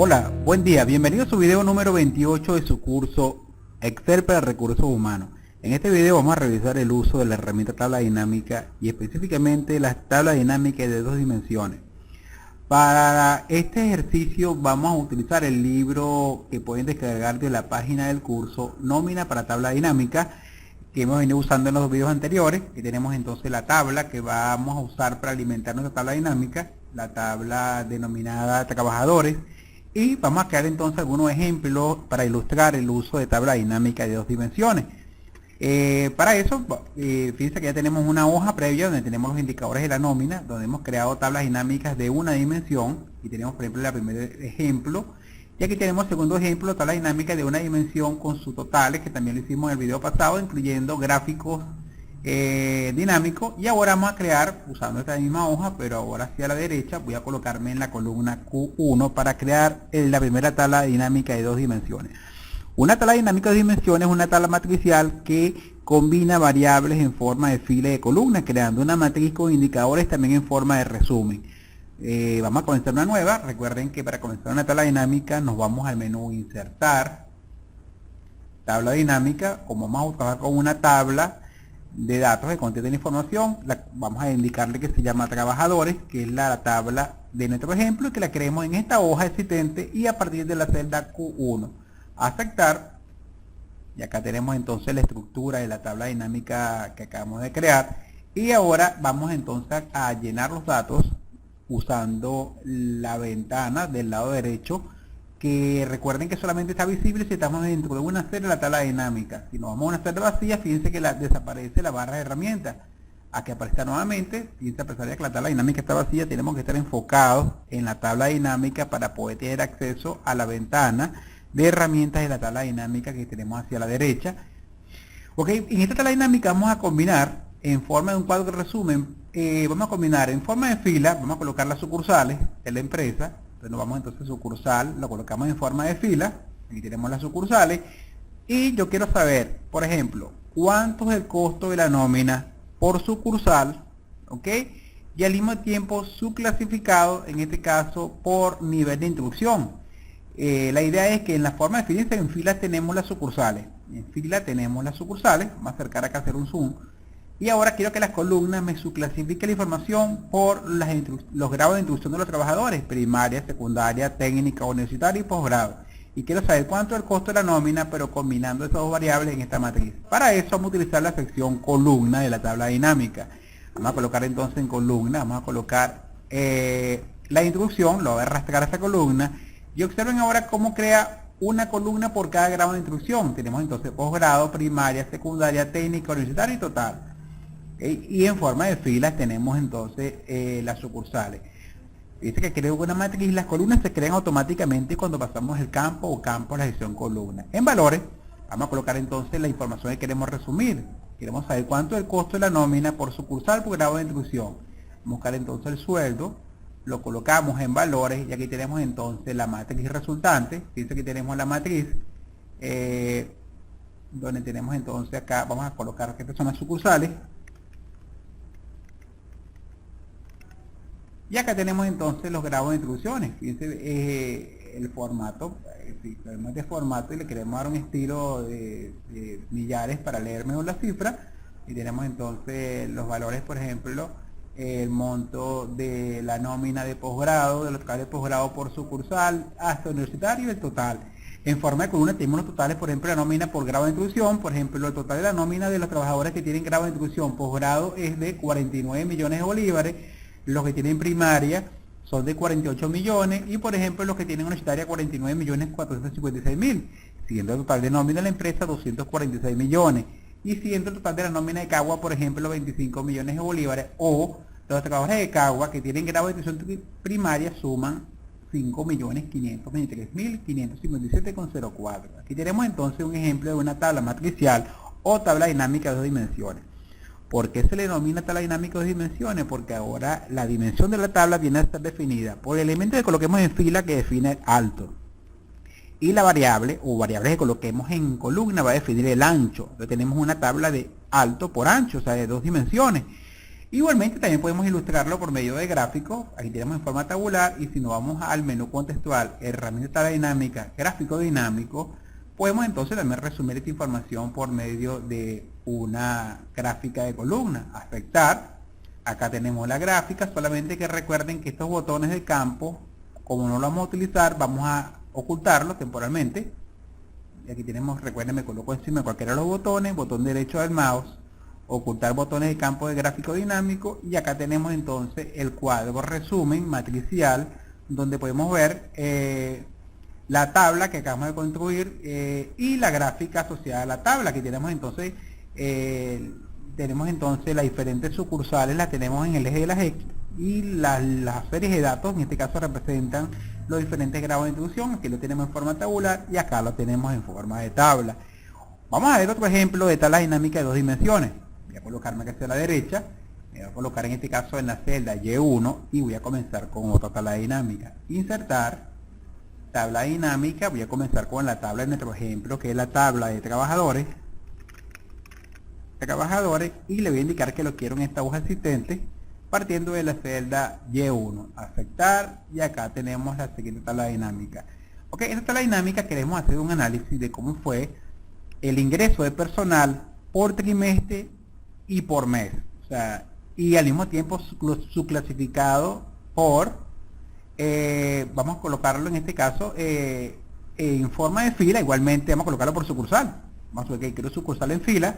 Hola, buen día, bienvenido a su video número 28 de su curso Excel para Recursos Humanos. En este video vamos a revisar el uso de la herramienta tabla dinámica y específicamente las tablas dinámicas de 2 dimensiones. Para este ejercicio vamos a utilizar el libro que pueden descargar de la página del curso Nómina para Tabla Dinámica, que hemos venido usando en los videos anteriores. Y tenemos entonces la tabla que vamos a usar para alimentar nuestra tabla dinámica, la tabla denominada trabajadores. Y vamos a crear entonces algunos ejemplos para ilustrar el uso de tabla dinámica de 2 dimensiones. Para eso, fíjense que ya tenemos una hoja previa donde tenemos los indicadores de la nómina, donde hemos creado tablas dinámicas de una dimensión. Y tenemos, por ejemplo, el primer ejemplo. Y aquí tenemos el segundo ejemplo, tabla dinámica de una dimensión con sus totales, que también lo hicimos en el video pasado, incluyendo gráficos dinámicos. Y ahora vamos a crear, usando esta misma hoja, pero ahora hacia la derecha, voy a colocarme en la columna Q1 para crear la primera tabla dinámica de 2 dimensiones. Una tabla dinámica de 2 dimensiones es una tabla matricial que combina variables en forma de fila y de columna, creando una matriz con indicadores también en forma de resumen. Vamos a comenzar una nueva. Recuerden que para comenzar una tabla dinámica nos vamos al menú Insertar, Tabla Dinámica. Como vamos a trabajar con una tabla de datos que contiene la información, vamos a indicarle que se llama Trabajadores, que es la tabla de nuestro ejemplo, y que la creemos en esta hoja existente y a partir de la celda Q1. Aceptar, y acá tenemos entonces la estructura de la tabla dinámica que acabamos de crear. Y ahora vamos entonces a llenar los datos usando la ventana del lado derecho, que recuerden que solamente está visible si estamos dentro de una celda de la tabla dinámica. Si nos vamos a una celda vacía, fíjense que desaparece la barra de herramientas. A que aparezca nuevamente, fíjense, a pesar de que la tabla dinámica está vacía, tenemos que estar enfocados en la tabla dinámica para poder tener acceso a la ventana de herramientas de la tabla dinámica que tenemos hacia la derecha. Ok, en esta tabla dinámica vamos a combinar en forma de un cuadro de resumen. Vamos a combinar en forma de fila, vamos a colocar las sucursales de la empresa. Entonces nos vamos entonces a sucursal, lo colocamos en forma de fila. Aquí tenemos las sucursales. Y yo quiero saber, por ejemplo, cuánto es el costo de la nómina por sucursal, ok, y al mismo tiempo su clasificado, en este caso por nivel de instrucción. La idea es que en la forma de fila, en fila tenemos las sucursales. En fila tenemos las sucursales. Vamos a acercar acá a hacer un zoom. Y ahora quiero que las columnas me subclasifiquen la información por los grados de instrucción de los trabajadores: primaria, secundaria, técnica, universitaria y posgrado. Y quiero saber cuánto es el costo de la nómina, pero combinando esas dos variables en esta matriz. Para eso vamos a utilizar la sección columna de la tabla dinámica. Vamos a colocar entonces en columna, vamos a colocar la instrucción, lo voy a arrastrar a esta columna. Y observen ahora cómo crea una columna por cada grado de instrucción. Tenemos entonces posgrado, primaria, secundaria, técnica, universitaria y total. Y en forma de filas tenemos entonces las sucursales. Dice que creo que una matriz, las columnas se crean automáticamente cuando pasamos el campo o campo a la sección columna. En valores, vamos a colocar entonces la información que queremos resumir. Queremos saber cuánto es el costo de la nómina por sucursal por grado de instrucción. Vamos a buscar entonces el sueldo, lo colocamos en valores y aquí tenemos entonces la matriz resultante. Fíjense que tenemos la matriz donde tenemos entonces acá, vamos a colocar que estas son las sucursales. Y acá tenemos entonces los grados de instrucciones. Fíjense el formato, si tenemos este formato y le queremos dar un estilo de millares para leer mejor la cifra. Y tenemos entonces los valores, por ejemplo, el monto de la nómina de posgrado, de los totales de posgrado por sucursal hasta universitario y el total. En forma de columna tenemos los totales, por ejemplo, la nómina por grado de instrucción. Por ejemplo, el total de la nómina de los trabajadores que tienen grado de instrucción posgrado es de 49 millones de bolívares. Los que tienen primaria son de 48 millones y, por ejemplo, los que tienen universitaria 49 millones 456 mil, siendo el total de nómina de la empresa 246 millones y siendo el total de la nómina de Cagua, por ejemplo, 25 millones de bolívares. O los trabajadores de Cagua que tienen grado de instrucción primaria suman 5.523.557,04. Aquí tenemos entonces un ejemplo de una tabla matricial o tabla dinámica de 2 dimensiones. ¿Por qué se le denomina tabla dinámica de 2 dimensiones? Porque ahora la dimensión de la tabla viene a estar definida por el elemento que coloquemos en fila, que define el alto. Y la variable o variables que coloquemos en columna va a definir el ancho. Entonces tenemos una tabla de alto por ancho, o sea, de 2 dimensiones. Igualmente también podemos ilustrarlo por medio de gráficos. Aquí tenemos en forma tabular, y si nos vamos al menú contextual, herramienta tabla dinámica, gráfico dinámico, podemos entonces también resumir esta información por medio de una gráfica de columna. Afectar, acá tenemos la gráfica, solamente que recuerden que estos botones de campo, como no lo vamos a utilizar, vamos a ocultarlos temporalmente. Y aquí tenemos, recuerden, me coloco encima de cualquiera de los botones, botón derecho del mouse, ocultar botones de campo de gráfico dinámico, y acá tenemos entonces el cuadro resumen matricial, donde podemos ver la tabla que acabamos de construir y la gráfica asociada a la tabla. Aquí tenemos entonces las diferentes sucursales, las tenemos en el eje de las X, y las series de datos en este caso representan los diferentes grados de introducción. Aquí lo tenemos en forma tabular y acá lo tenemos en forma de tabla. Vamos a ver otro ejemplo de tabla dinámica de 2 dimensiones. Voy a colocarme aquí hacia la derecha, me voy a colocar en este caso en la celda Y1 y voy a comenzar con otra tabla dinámica. Insertar, tabla dinámica, voy a comenzar con la tabla de nuestro ejemplo, que es la tabla de trabajadores, y le voy a indicar que lo quiero en esta hoja asistente, partiendo de la celda Y1, aceptar, y acá tenemos la siguiente tabla dinámica. Ok, en esta tabla dinámica queremos hacer un análisis de cómo fue el ingreso de personal por trimestre y por mes, o sea, y al mismo tiempo su clasificado por, vamos a colocarlo en este caso en forma de fila. Igualmente vamos a colocarlo por sucursal. Vamos a ver que quiero sucursal en fila,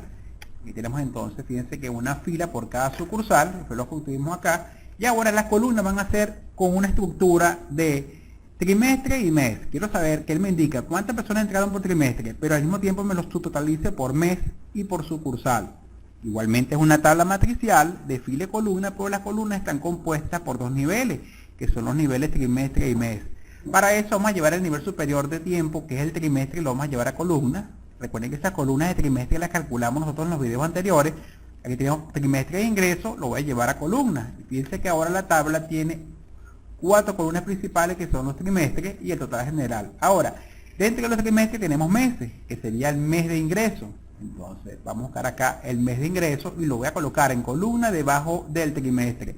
y tenemos entonces, fíjense que una fila por cada sucursal, fue lo que tuvimos acá, y ahora las columnas van a ser con una estructura de trimestre y mes. Quiero saber que él me indica cuántas personas entraron por trimestre, pero al mismo tiempo me los totalice por mes y por sucursal. Igualmente es una tabla matricial de fila y columna, pero las columnas están compuestas por 2 niveles, que son los niveles trimestre y mes. Para eso vamos a llevar el nivel superior de tiempo, que es el trimestre, y lo vamos a llevar a columnas. Recuerden que esas columnas de trimestre las calculamos nosotros en los videos anteriores. Aquí tenemos trimestre de ingreso, lo voy a llevar a columnas. Fíjense que ahora la tabla tiene 4 columnas principales, que son los trimestres y el total general. Ahora, dentro de los trimestres tenemos meses, que sería el mes de ingreso. Entonces vamos a buscar acá el mes de ingreso y lo voy a colocar en columna debajo del trimestre.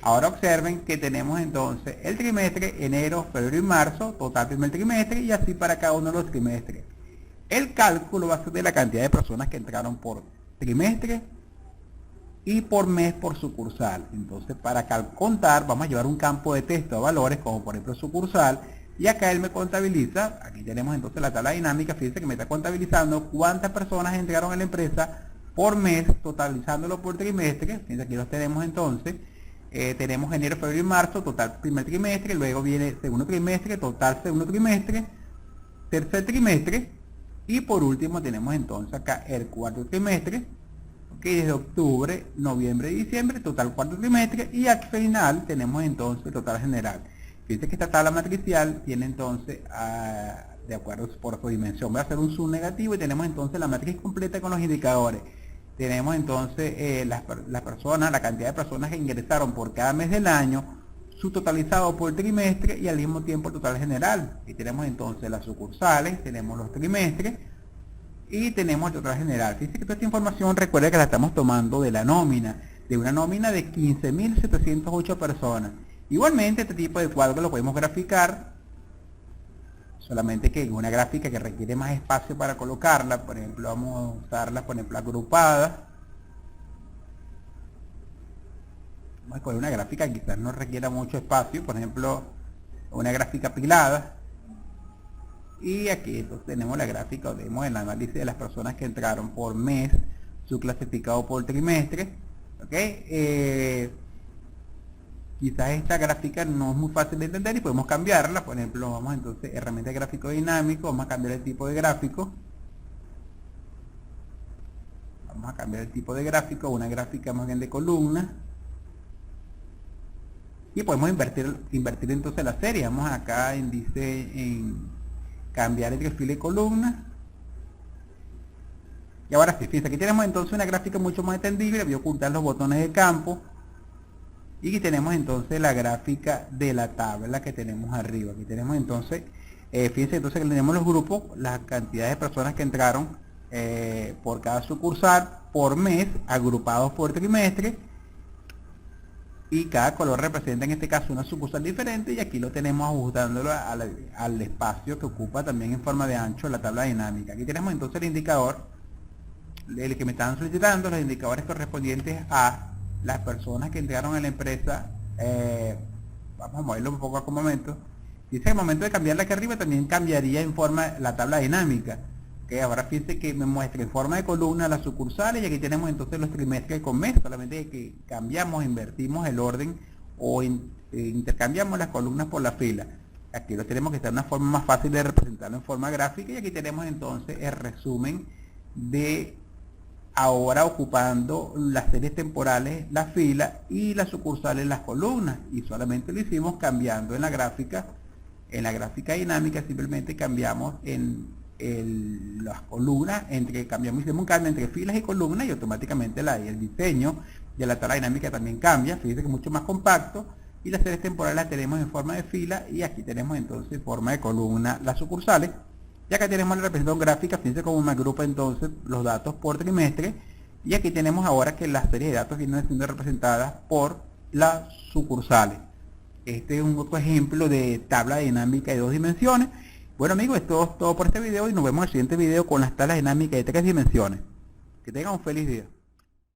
Ahora observen que tenemos entonces el trimestre, enero, febrero y marzo, total primer trimestre, y así para cada uno de los trimestres. El cálculo va a ser de la cantidad de personas que entraron por trimestre y por mes por sucursal. Entonces para contar vamos a llevar un campo de texto de valores, como por ejemplo sucursal, y acá él me contabiliza. Aquí tenemos entonces la tabla dinámica. Fíjense que me está contabilizando cuántas personas entraron a la empresa por mes, totalizándolo por trimestre. Fíjense, aquí los tenemos entonces. Tenemos enero, febrero y marzo, total primer trimestre, luego viene segundo trimestre, total segundo trimestre, tercer trimestre, y por último tenemos entonces acá el cuarto trimestre, que desde octubre, noviembre y diciembre, total cuarto trimestre, y al final tenemos entonces el total general. Fíjense que esta tabla matricial tiene entonces, de acuerdo por su dimensión, voy a hacer un zoom negativo, y tenemos entonces la matriz completa con los indicadores. Tenemos entonces las personas, la cantidad de personas que ingresaron por cada mes del año, su totalizado por trimestre, y al mismo tiempo el total general. Y tenemos entonces las sucursales, tenemos los trimestres y tenemos el total general. Fíjense que toda esta información, recuerda que la estamos tomando de la nómina, de una nómina de 15.708 personas. Igualmente este tipo de cuadro lo podemos graficar, solamente que en una gráfica que requiere más espacio para colocarla. Por ejemplo, vamos a usarla, por ejemplo, agrupada. Vamos a escoger una gráfica que quizás no requiera mucho espacio, por ejemplo, una gráfica apilada. Y aquí entonces tenemos la gráfica, vemos el análisis de las personas que entraron por mes, su clasificado por trimestre. ¿Ok? Quizás esta gráfica no es muy fácil de entender y podemos cambiarla. Por ejemplo, vamos entonces, herramienta de gráfico dinámico, vamos a cambiar el tipo de gráfico. Vamos a cambiar el tipo de gráfico, una gráfica más bien de columna. Y podemos invertir entonces la serie. Vamos acá en cambiar entre fila y columna. Y ahora sí, fíjense, aquí tenemos entonces una gráfica mucho más entendible. Voy a ocultar los botones de campo. Y aquí tenemos entonces la gráfica de la tabla que tenemos arriba. Aquí tenemos entonces, fíjense entonces que tenemos los grupos, las cantidades de personas que entraron por cada sucursal, por mes, agrupados por trimestre. y cada color representa en este caso una sucursal diferente, y aquí lo tenemos ajustándolo al espacio que ocupa también en forma de ancho la tabla dinámica. Aquí tenemos entonces el indicador, el que me están solicitando, los indicadores correspondientes a las personas que entraron en la empresa. Vamos a moverlo un poco a un momento. Dice que al momento de cambiarla aquí arriba también cambiaría en forma la tabla dinámica. Que ahora fíjense que me muestra en forma de columna las sucursales, y aquí tenemos entonces los trimestres con mes, solamente que cambiamos, invertimos el orden o intercambiamos las columnas por la fila. Aquí lo tenemos que está en una forma más fácil de representarlo en forma gráfica, y aquí tenemos entonces el resumen de ahora ocupando las series temporales las filas y las sucursales las columnas, y solamente lo hicimos cambiando en la gráfica dinámica. Simplemente cambiamos en las columnas, hicimos un cambio entre filas y columnas, y automáticamente el diseño de la tabla dinámica también cambia. Fíjense que es mucho más compacto, y las series temporales las tenemos en forma de fila, y aquí tenemos entonces en forma de columna las sucursales. Y acá tenemos la representación gráfica. Fíjense cómo me agrupa entonces los datos por trimestre, y aquí tenemos ahora que las series de datos vienen siendo representadas por las sucursales. Este es un otro ejemplo de tabla dinámica de 2 dimensiones. Bueno amigos, esto es todo por este video, y nos vemos en el siguiente video con las tablas dinámicas de 3 dimensiones. Que tengan un feliz día.